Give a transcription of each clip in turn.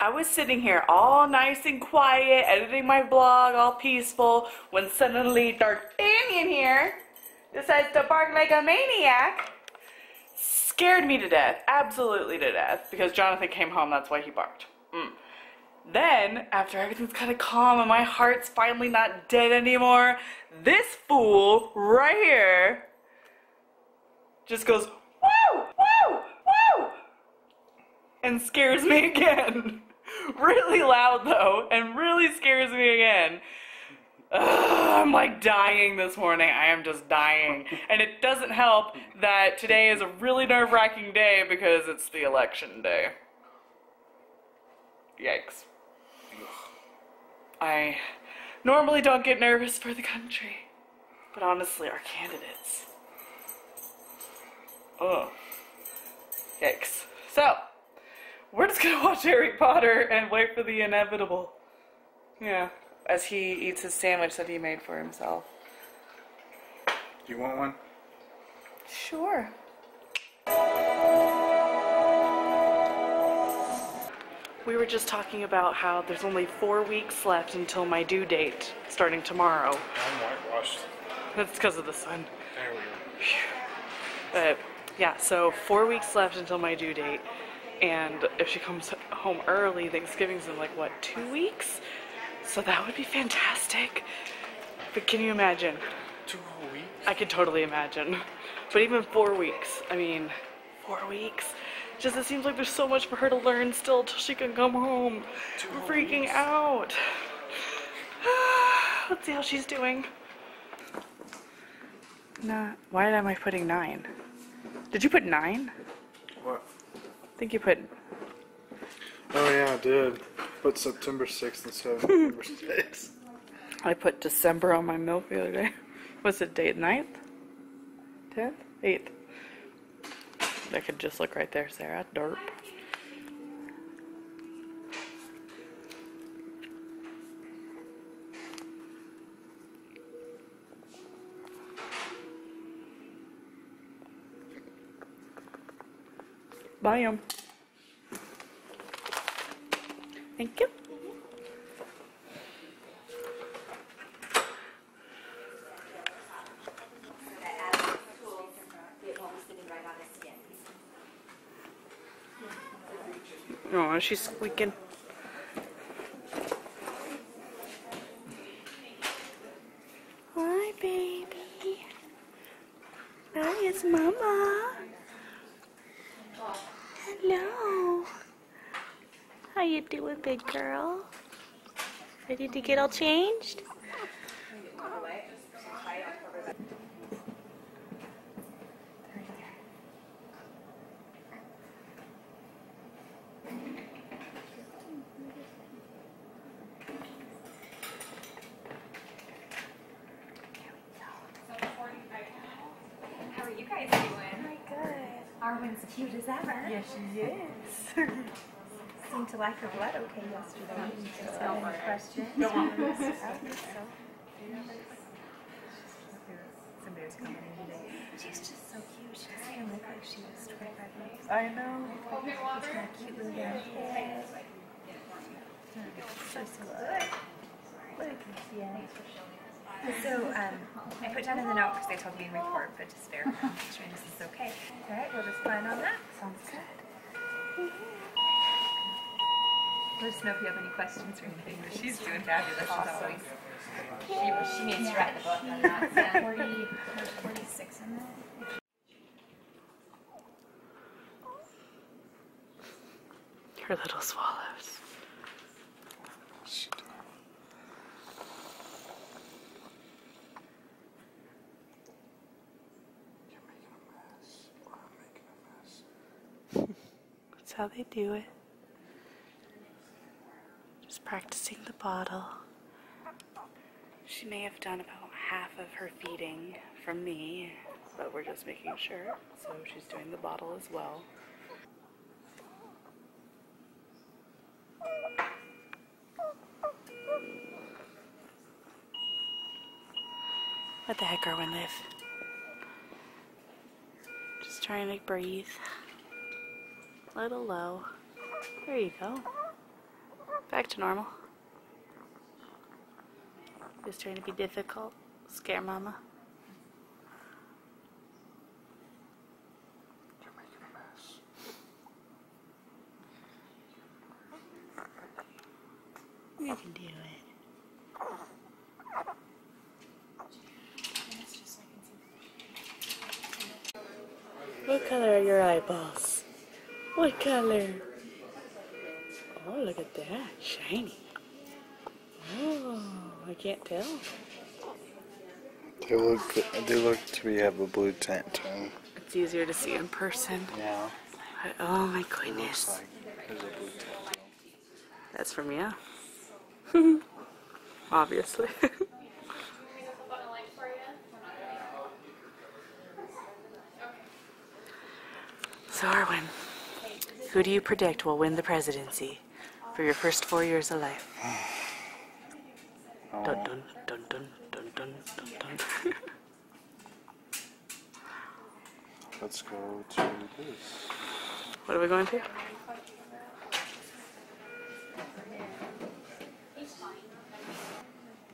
I was sitting here all nice and quiet, editing my blog, all peaceful, when suddenly D'Artagnan here decides to bark like a maniac. Scared me to death, absolutely to death, because Jonathan came home, that's why he barked. Then, after everything's kind of calm and my heart's finally not dead anymore, this fool right here just goes, woo, woo, woo, and scares me again. Really loud though, and really scares me again. I'm like dying this morning. I am just dying. And it doesn't help that today is a really nerve-wracking day because it's the election day. Yikes. I normally don't get nervous for the country, but honestly, our candidates. Oh. Yikes. So, we're just gonna watch Harry Potter and wait for the inevitable. Yeah, as he eats his sandwich that he made for himself. Do you want one? Sure. We were just talking about how there's only 4 weeks left until my due date, starting tomorrow. I'm whitewashed. That's because of the sun. There we go. But yeah, so 4 weeks left until my due date. And if she comes home early, Thanksgiving's in like, what, 2 weeks? So that would be fantastic. But can you imagine? 2 whole weeks? I could totally imagine. But even 4 weeks, I mean, 4 weeks. Just it seems like there's so much for her to learn still till she can come home. I'm freaking out. Let's see how she's doing. Nah, why am I putting 9? Did you put 9? What? I think you put... Oh yeah, I did. Put September 6th instead of November 6th. I put December on my milk the other day. What's the date? 9th? 10th? 8th? I could just look right there, Sarah. Derp. Buy 'em. Thank you. Oh, she's squeaking. Hi, baby. Hi, it's Mama. Hello. How you doing, big girl? Ready to get all changed? Arwen's cute as ever. Yes, she is. Seemed to like her blood okay yesterday. Just got any questions? Somebody's coming in today. She's just so cute. She doesn't even look like she was 25 years. I know. She's got a cute little young head. So good. Look, yeah. So, I put down in the note because they told me in report, but just verify, make sure this is okay. Alright, we'll just plan on that. Sounds good. Let us know if you have any questions or anything, but she's doing fabulous. Awesome. She needs to write the book on that. 46 in that. Her little swallows. That's how they do it. Just practicing the bottle. She may have done about half of her feeding from me, but we're just making sure. So she's doing the bottle as well. Let the heck, Arwen, live. Just trying to breathe. A little low. There you go. Back to normal. Just trying to be difficult. Scare mama. You're making a mess. You can do it. What color are your eyeballs? What color? Oh, look at that. Shiny. Oh, I can't tell. They look to have a blue tint to them. It's easier to see in person. Yeah. But, oh my It goodness. looks like there's a blue tint to them. That's from you. Obviously. So Arwen, who do you predict will win the presidency for your first 4 years of life? Oh. Dun dun dun dun dun dun dun dun. Let's go to this. What are we going to?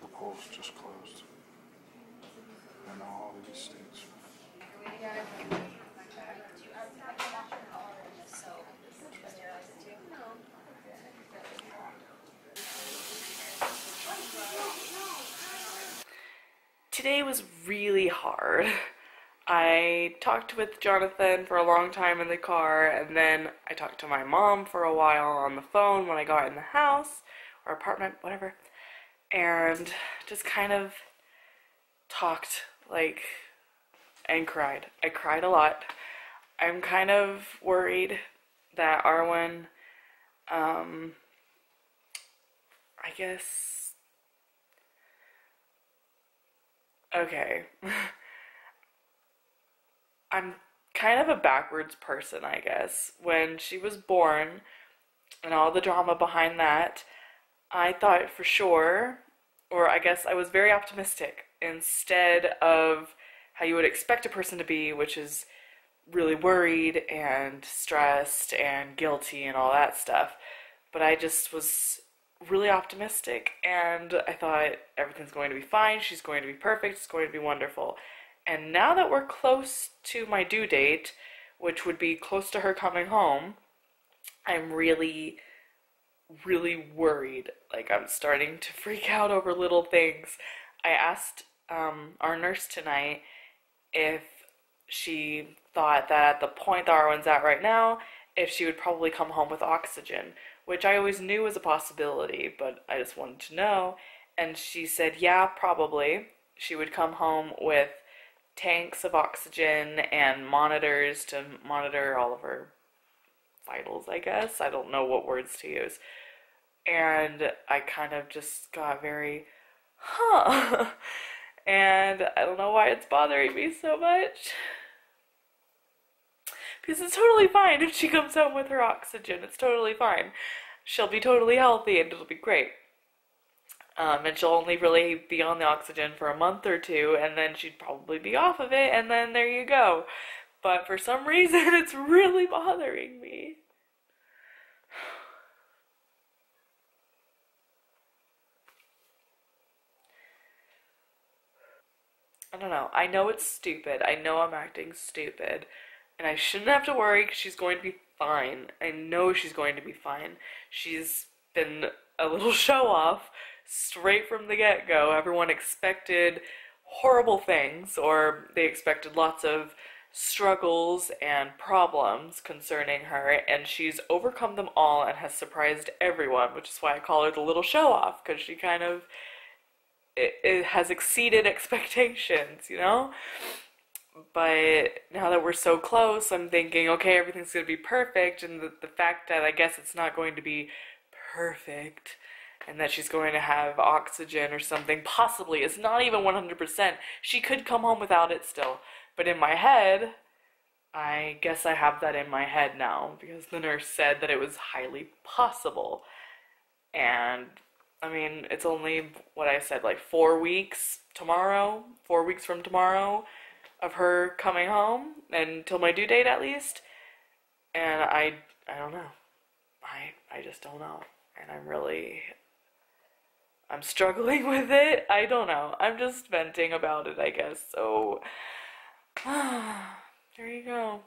The polls just closed in all these states. Today was really hard. I talked with Jonathan for a long time in the car, and then I talked to my mom for a while on the phone when I got in the house, or apartment, whatever, and just kind of talked, like, and cried. I cried a lot. I'm kind of worried that Arwen, I guess, okay. I'm kind of a backwards person, I guess. When she was born, and all the drama behind that, I thought for sure, or I guess I was very optimistic, instead of how you would expect a person to be, which is really worried and stressed and guilty and all that stuff. But I just was really optimistic, and I thought everything's going to be fine, she's going to be perfect, it's going to be wonderful. And now that we're close to my due date, which would be close to her coming home, I'm really, really worried. Like, I'm starting to freak out over little things. I asked our nurse tonight if she thought that at the point that Arwen's at right now, if she would probably come home with oxygen, which I always knew was a possibility, but I just wanted to know. And she said, yeah, probably. She would come home with tanks of oxygen and monitors to monitor all of her vitals, I guess. I don't know what words to use. And I kind of just got very, and I don't know why it's bothering me so much. Because it's totally fine if she comes home with her oxygen. It's totally fine. She'll be totally healthy and it'll be great. And she'll only really be on the oxygen for a month or two, and then she'd probably be off of it, and then there you go. But for some reason, it's really bothering me. I don't know. I know it's stupid. I know I'm acting stupid. And I shouldn't have to worry because she's going to be fine. I know she's going to be fine. She's been a little show-off straight from the get-go. Everyone expected horrible things, or they expected lots of struggles and problems concerning her, and she's overcome them all and has surprised everyone, which is why I call her the little show-off, because she kind of it has exceeded expectations, you know? But now that we're so close, I'm thinking, okay, everything's going to be perfect, and the fact that I guess it's not going to be perfect, and that she's going to have oxygen or something, possibly, it's not even 100%. She could come home without it still. But in my head, I guess I have that in my head now, because the nurse said that it was highly possible. And, I mean, it's only, what I said, like 4 weeks tomorrow, 4 weeks from tomorrow, of her coming home, until my due date at least. And I don't know. I just don't know. and I'm struggling with it. I don't know. I'm just venting about it, I guess. So, there you go.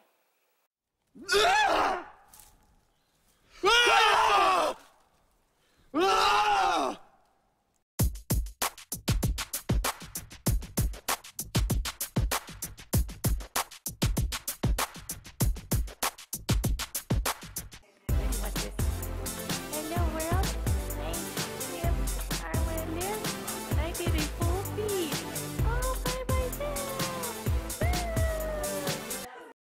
Ah!